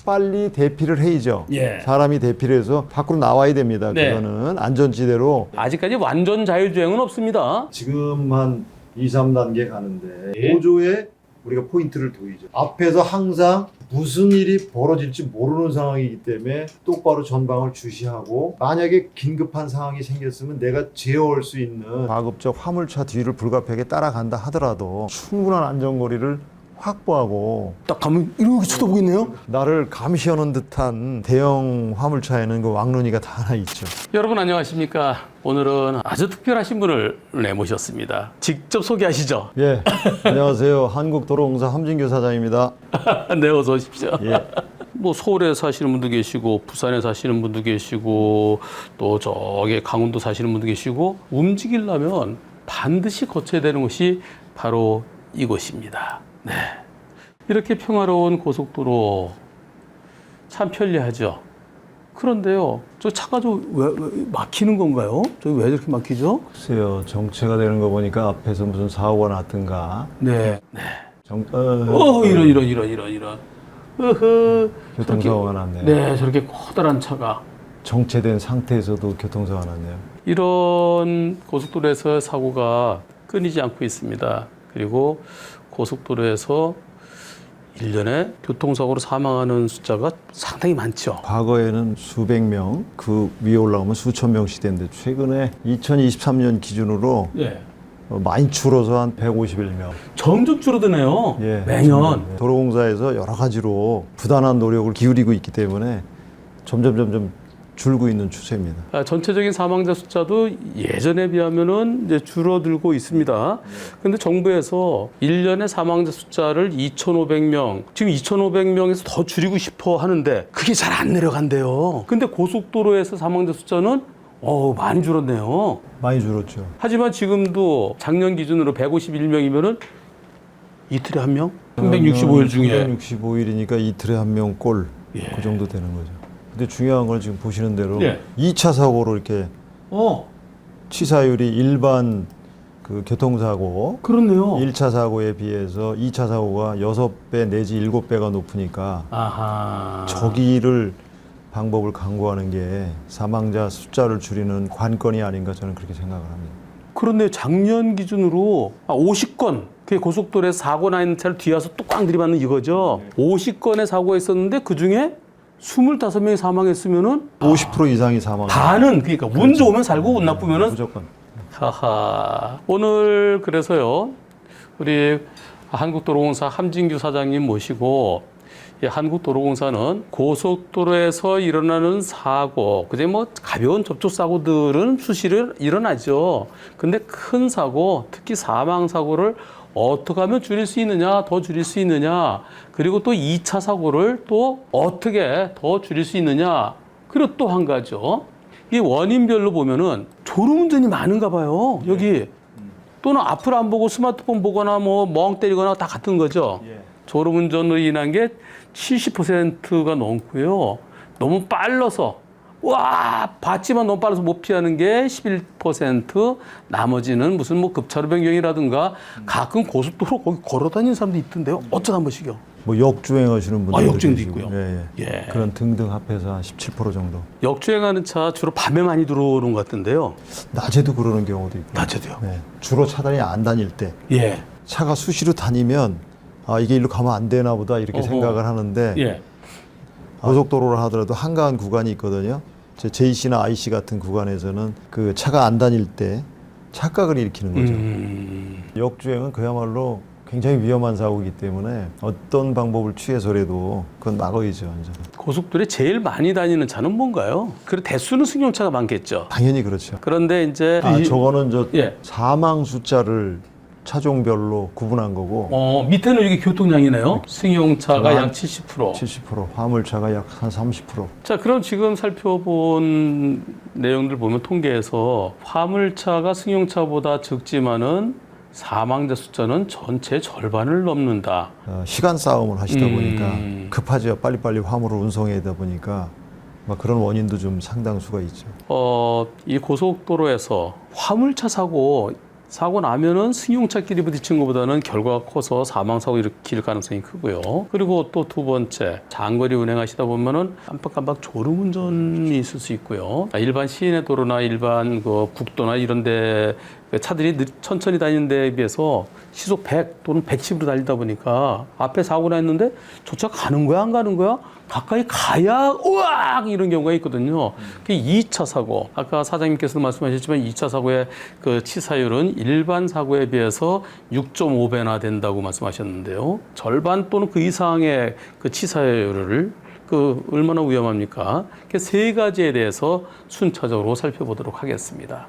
빨리 대피를 해야죠. 예. 사람이 대피를 해서 밖으로 나와야 됩니다. 네. 그거는 안전지대로. 아직까지 완전 자율주행은 없습니다. 지금 한 2, 3단계 가는데 보조에 우리가 포인트를 두이죠. 앞에서 항상 무슨 일이 벌어질지 모르는 상황이기 때문에 똑바로 전방을 주시하고, 만약에 긴급한 상황이 생겼으면 내가 제어할 수 있는 가급적 화물차 뒤를 불가피하게 따라간다 하더라도 충분한 안전거리를 확보하고, 딱 가면 이렇게 쳐다보고 있네요. 나를 감시하는 듯한 대형 화물차에는 그 왕눈이가 다 하나 있죠. 여러분 안녕하십니까. 오늘은 아주 특별하신 분을 모셨습니다. 직접 소개하시죠. 예, 안녕하세요. 한국도로공사 함진규 사장입니다. 네, 어서 오십시오. 예. 뭐 서울에 사시는 분도 계시고 부산에 사시는 분도 계시고 또 저기 강원도 사시는 분도 계시고, 움직이려면 반드시 거쳐야 되는 곳이 바로 이곳입니다. 네, 이렇게 평화로운 고속도로 참 편리하죠. 그런데요, 저 차가 왜 막히는 건가요? 저기 왜 이렇게 막히죠? 글쎄요, 정체가 되는 거 보니까 앞에서 무슨 사고가 났든가. 네. 네. 이런. 교통사고가 났네요. 네, 저렇게 커다란 차가. 정체된 상태에서도 교통사고가 났네요. 이런 고속도로에서 사고가 끊이지 않고 있습니다. 그리고 고속도로에서 1년에 교통사고로 사망하는 숫자가 상당히 많죠. 과거에는 수백 명, 그 위에 올라가면 수천 명씩 됐는데, 최근에 2023년 기준으로 예. 많이 줄어서 한 151명. 점점 줄어드네요. 예, 매년. 도로공사에서 여러 가지로 부단한 노력을 기울이고 있기 때문에 점점 줄고 있는 추세입니다. 전체적인 사망자 숫자도 예전에 비하면은 이제 줄어들고 있습니다. 근데 정부에서 1년의 사망자 숫자를 2,500명, 지금 2,500명에서 더 줄이고 싶어 하는데 그게 잘 안 내려간대요. 근데 고속도로에서 사망자 숫자는 많이 줄었네요. 많이 줄었죠. 하지만 지금도 작년 기준으로 151명이면은 이틀에 한 명? 365일 중에. 365일이니까 이틀에 한 명 꼴. 예. 그 정도 되는 거죠. 근데 중요한 건 지금 보시는 대로 예. 2차 사고로 이렇게 어, 치사율이 일반 그 교통사고 그렇네요. 1차 사고에 비해서 2차 사고가 6배 내지 7배가 높으니까, 아하. 저기를 방법을 강구하는 게 사망자 숫자를 줄이는 관건이 아닌가, 저는 그렇게 생각을 합니다. 그런데 작년 기준으로 50건, 그게 고속도로에서 사고 나 있는 차를 뒤에서 뚝꽝 들이받는 이거죠. 50건의 사고가 있었는데 그중에 25명이 사망했으면은 50% 이상이 사망. 반은, 그러니까 운 좋으면 살고 운 나쁘면은 무조건. 하하. 오늘 그래서요, 우리 한국도로공사 함진규 사장님 모시고, 이 한국도로공사는 고속도로에서 일어나는 사고, 그제 뭐 가벼운 접촉사고들은 수시로 일어나죠. 근데 큰 사고, 특히 사망사고를 어떻게 하면 줄일 수 있느냐, 더 줄일 수 있느냐, 그리고 또 2차 사고를 또 어떻게 더 줄일 수 있느냐, 그리고 또 한 가지죠. 이 원인별로 보면은 졸음운전이 많은가 봐요, 여기. 또는 앞을 안 보고 스마트폰 보거나 뭐 멍 때리거나 다 같은 거죠. 졸음운전으로 인한 게 70%가 넘고요. 너무 빨라서, 봤지만 너무 빨라서 못 피하는 게 11%, 나머지는 무슨 뭐 급차로 변경이라든가 가끔 고속도로 거기 걸어 다니는 사람도 있던데요. 어쩌다 한 번씩요. 뭐 역주행하시는 분들. 역주행도 있고요. 예. 그런 등등 합해서 한 17% 정도. 역주행하는 차 주로 밤에 많이 들어오는 것 같은데요. 낮에도 그러는 경우도 있고. 낮에도요. 네. 주로 차단이 안 다닐 때, 예. 차가 수시로 다니면 이게 일로 가면 안 되나 보다 이렇게 생각을 하는데, 예. 고속도로를 하더라도 한가한 구간이 있거든요. JC나 IC 같은 구간에서는 그 차가 안 다닐 때 착각을 일으키는 거죠. 역주행은 그야말로 굉장히 위험한 사고이기 때문에 어떤 방법을 취해서라도 그건 막아야죠. 완전. 고속도로에 제일 많이 다니는 차는 뭔가요? 그리고 대수는 승용차가 많겠죠. 당연히 그렇죠. 그런데 이제 저거는 예. 사망 숫자를 차종별로 구분한 거고, 밑에는 이게 교통량이네요. 승용차가 약 70%. 70%, 화물차가 약 한 30%. 자, 그럼 지금 살펴본 내용들 보면 통계에서 화물차가 승용차보다 적지만은 사망자 숫자는 전체 절반을 넘는다. 시간 싸움을 하시다 보니까 급하죠. 빨리빨리 화물을 운송해야 되다 보니까 그런 원인도 좀 상당수가 있죠. 이 고속도로에서 화물차 사고 사고 나면은 승용차끼리 부딪힌 것보다는 결과가 커서 사망사고 일으킬 가능성이 크고요. 그리고 또 두 번째, 장거리 운행하시다 보면은 깜빡깜빡 졸음운전이 있을 수 있고요. 일반 시내 도로나 일반 그 국도나 이런 데 차들이 천천히 다니는 데에 비해서 시속 100 또는 110으로 달리다 보니까 앞에 사고가 났는데 저 차 가는 거야, 안 가는 거야? 가까이 가야 우악 이런 경우가 있거든요. 그게 2차 사고. 아까 사장님께서도 말씀하셨지만 2차 사고의 그 치사율은 일반 사고에 비해서 6.5배나 된다고 말씀하셨는데요. 절반 또는 그 이상의 그 치사율을 얼마나 위험합니까? 그 세 가지에 대해서 순차적으로 살펴보도록 하겠습니다.